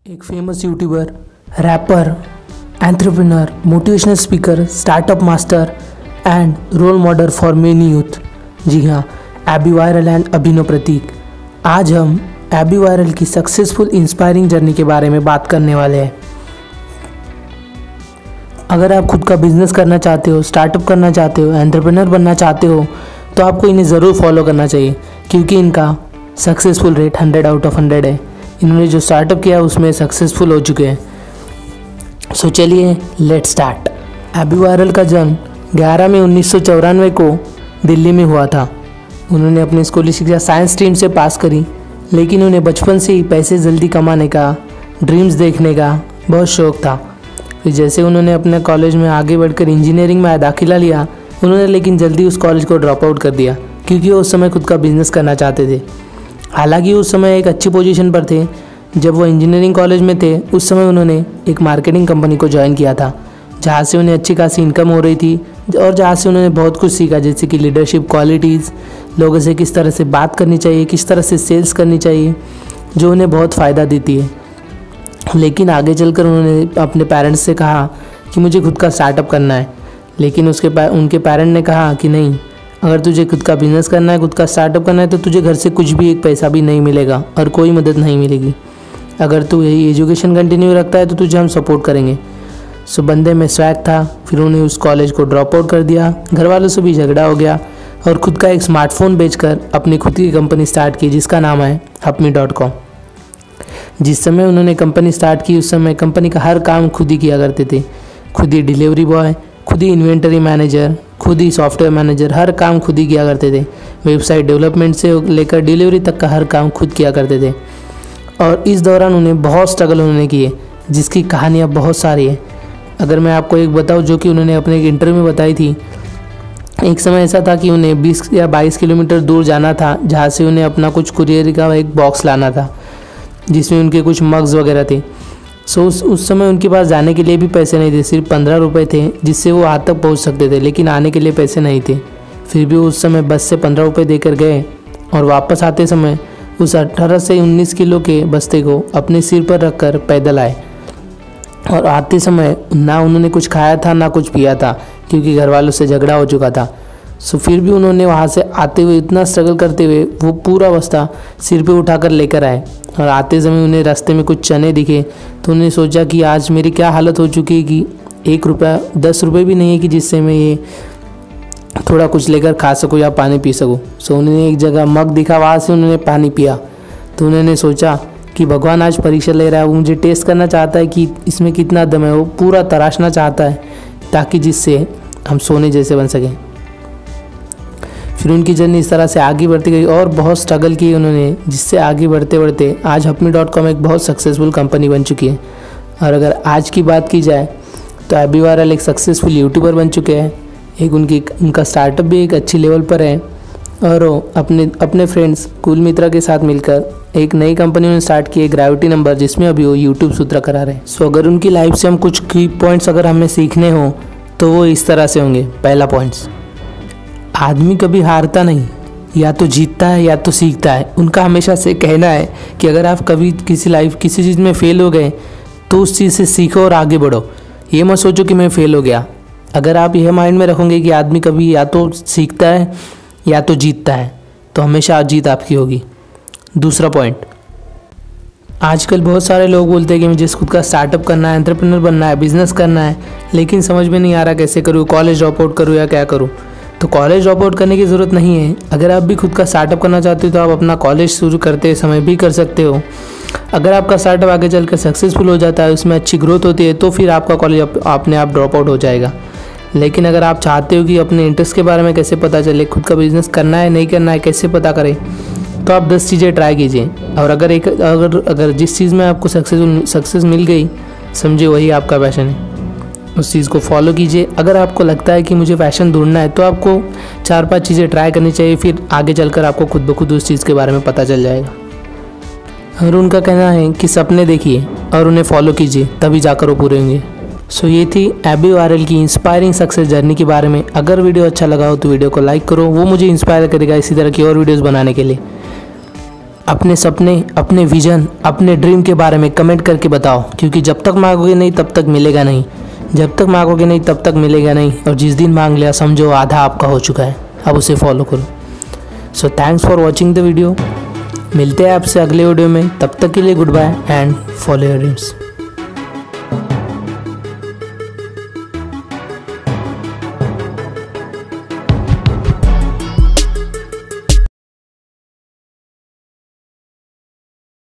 एक famous YouTuber, rapper, entrepreneur, motivational speaker, startup master and role model for many youth. जी हाँ, A B viral and Abhinav Prateek. आज हम A B viral की successful inspiring journey के बारे में बात करने वाले हैं। अगर आप खुद का बिजनेस करना चाहते हो, स्टार्टअप करना चाहते हो, एंटरप्रेन्योर बनना चाहते हो तो आपको इन्हें ज़रूर फॉलो करना चाहिए, क्योंकि इनका सक्सेसफुल रेट 100 आउट ऑफ 100 है। इन्होंने जो स्टार्टअप किया उसमें सक्सेसफुल हो चुके हैं। सो चलिए लेट्स स्टार्ट। एबी वायरल का जन्म 11 मई 1994 को दिल्ली में हुआ था। उन्होंने अपनी स्कूली शिक्षा साइंस स्ट्रीम से पास करी, लेकिन उन्हें बचपन से ही पैसे जल्दी कमाने का, ड्रीम्स देखने का बहुत शौक़ था। फिर जैसे उन्होंने अपने कॉलेज में आगे बढ़कर इंजीनियरिंग में दाखिला लिया, उन्होंने लेकिन जल्दी उस कॉलेज को ड्रॉप आउट कर दिया, क्योंकि वो उस समय खुद का बिजनेस करना चाहते थे। हालांकि उस समय एक अच्छी पोजीशन पर थे। जब वो इंजीनियरिंग कॉलेज में थे उस समय उन्होंने एक मार्केटिंग कंपनी को ज्वाइन किया था, जहाँ से उन्हें अच्छी खासी इनकम हो रही थी और जहाँ से उन्होंने बहुत कुछ सीखा, जैसे कि लीडरशिप क्वालिटीज़, लोगों से किस तरह से बात करनी चाहिए, किस तरह से सेल्स करनी चाहिए, जो उन्हें बहुत फ़ायदा देती है। लेकिन आगे चलकर उन्होंने अपने पेरेंट्स से कहा कि मुझे खुद का स्टार्टअप करना है, लेकिन उनके पेरेंट ने कहा कि नहीं, अगर तुझे खुद का बिजनेस करना है, खुद का स्टार्टअप करना है, तो तुझे घर से कुछ भी एक पैसा भी नहीं मिलेगा और कोई मदद नहीं मिलेगी। अगर तू यही एजुकेशन कंटिन्यू रखता है तो तुझे हम सपोर्ट करेंगे। सो बंदे में स्वैग था। फिर उन्हें उस कॉलेज को ड्रॉप आउट कर दिया, घर वालों से भी झगड़ा हो गया और खुद का एक स्मार्टफोन बेचकर अपनी खुद की कंपनी स्टार्ट की, जिसका नाम है hapme.com। जिस समय उन्होंने कंपनी स्टार्ट की उस समय कंपनी का हर काम खुद ही किया करते थे। खुद ही डिलीवरी बॉय, खुद ही इन्वेंटरी मैनेजर, खुद ही सॉफ्टवेयर मैनेजर, हर काम खुद ही किया करते थे। वेबसाइट डेवलपमेंट से लेकर डिलीवरी तक का हर काम खुद किया करते थे। और इस दौरान उन्हें बहुत स्ट्रगल उन्होंने किए, जिसकी कहानियाँ बहुत सारी है। अगर मैं आपको एक बताऊँ जो कि उन्होंने अपने एक इंटरव्यू में बताई थी, एक समय ऐसा था कि उन्हें 20 या 22 किलोमीटर दूर जाना था, जहाँ से उन्हें अपना कुछ कुरियर का एक बॉक्स लाना था, जिसमें उनके कुछ मग्स वगैरह थे। सो उस समय उनके पास जाने के लिए भी पैसे नहीं थे, सिर्फ 15 रुपये थे, जिससे वो हाथ तक पहुंच सकते थे, लेकिन आने के लिए पैसे नहीं थे। फिर भी उस समय बस से 15 रुपये देकर गए और वापस आते समय उस 18 से 19 किलो के बस्ते को अपने सिर पर रखकर पैदल आए। और आते समय ना उन्होंने कुछ खाया था ना कुछ पिया था, क्योंकि घर वालों से झगड़ा हो चुका था। सो फिर भी उन्होंने वहाँ से आते हुए इतना स्ट्रगल करते हुए वो पूरा बस्ता सिर पे उठाकर लेकर आए। और आते समय उन्हें रास्ते में कुछ चने दिखे, तो उन्होंने सोचा कि आज मेरी क्या हालत हो चुकी है कि 1 रुपया 10 रुपये भी नहीं है कि जिससे मैं ये थोड़ा कुछ लेकर खा सकूँ या पानी पी सकूँ। सो उन्होंने एक जगह मग दिखा, वहाँ से उन्होंने पानी पिया। तो उन्होंने सोचा कि भगवान आज परीक्षा ले रहा है, वो मुझे टेस्ट करना चाहता है कि इसमें कितना दम है, वो पूरा तराशना चाहता है, ताकि जिससे हम सोने जैसे बन सकें। फिर उनकी जर्नी इस तरह से आगे बढ़ती गई और बहुत स्ट्रगल की उन्होंने, जिससे आगे बढ़ते बढ़ते आज hapme.com एक बहुत सक्सेसफुल कंपनी बन चुकी है। और अगर आज की बात की जाए तो एबी वायरल एक सक्सेसफुल यूट्यूबर बन चुके हैं। एक उनका स्टार्टअप भी एक अच्छी लेवल पर है, और वो अपने फ्रेंड्स कुल मित्रा के साथ मिलकर एक नई कंपनी उन्होंने स्टार्ट की है, ग्रेविटी नंबर, जिसमें अभी वो यूट्यूब सूत्र करा रहे हैं। सो अगर उनकी लाइफ से हम कुछ की पॉइंट्स अगर हमें सीखने हो तो वो इस तरह से होंगे। पहला पॉइंट्स, आदमी कभी हारता नहीं, या तो जीतता है या तो सीखता है। उनका हमेशा से कहना है कि अगर आप कभी किसी चीज़ में फ़ेल हो गए तो उस चीज़ से सीखो और आगे बढ़ो। ये मत सोचो कि मैं फ़ेल हो गया। अगर आप यह माइंड में रखोगे कि आदमी कभी या तो सीखता है या तो जीतता है, तो हमेशा जीत आपकी होगी। दूसरा पॉइंट, आजकल बहुत सारे लोग बोलते हैं कि मुझे खुद का स्टार्टअप करना है, एंटरप्रेन्योर बनना है, बिजनेस करना है, लेकिन समझ में नहीं आ रहा कैसे करूँ, कॉलेज ड्रॉप आउट करूँ या क्या करूँ। तो कॉलेज ड्रॉप आउट करने की ज़रूरत नहीं है। अगर आप भी खुद का स्टार्टअप करना चाहते हो तो आप अपना कॉलेज शुरू करते समय भी कर सकते हो। अगर आपका स्टार्टअप आगे चलकर सक्सेसफुल हो जाता है, उसमें अच्छी ग्रोथ होती है, तो फिर आपका कॉलेज अपने आप ड्रॉप आउट हो जाएगा। लेकिन अगर आप चाहते हो कि अपने इंटरेस्ट के बारे में कैसे पता चले, खुद का बिजनेस करना है नहीं करना है कैसे पता करें, तो आप 10 चीज़ें ट्राई कीजिए। और अगर जिस चीज़ में आपको सक्सेस मिल गई, समझिए वही आपका पैशन है, उस चीज़ को फॉलो कीजिए। अगर आपको लगता है कि मुझे पैशन ढूंढना है, तो आपको 4-5 चीज़ें ट्राई करनी चाहिए, फिर आगे चलकर आपको खुद ब खुद उस चीज़ के बारे में पता चल जाएगा। और उनका कहना है कि सपने देखिए और उन्हें फॉलो कीजिए, तभी जाकर वो पूरे होंगे। सो ये थी एबी वायरल की इंस्पायरिंग सक्सेस जर्नी के बारे में। अगर वीडियो अच्छा लगा हो तो वीडियो को लाइक करो, वो मुझे इंस्पायर करेगा इसी तरह की और वीडियोज़ बनाने के लिए। अपने सपने, अपने विजन, अपने ड्रीम के बारे में कमेंट करके बताओ, क्योंकि जब तक मांगोगे नहीं तब तक मिलेगा नहीं, जब तक मांगोगे नहीं तब तक मिलेगा नहीं। और जिस दिन मांग लिया समझो आधा आपका हो चुका है, अब उसे फॉलो करो। So thanks for watching the video. मिलते हैं आपसे अगले वीडियो में, तब तक के लिए goodbye and follow your dreams.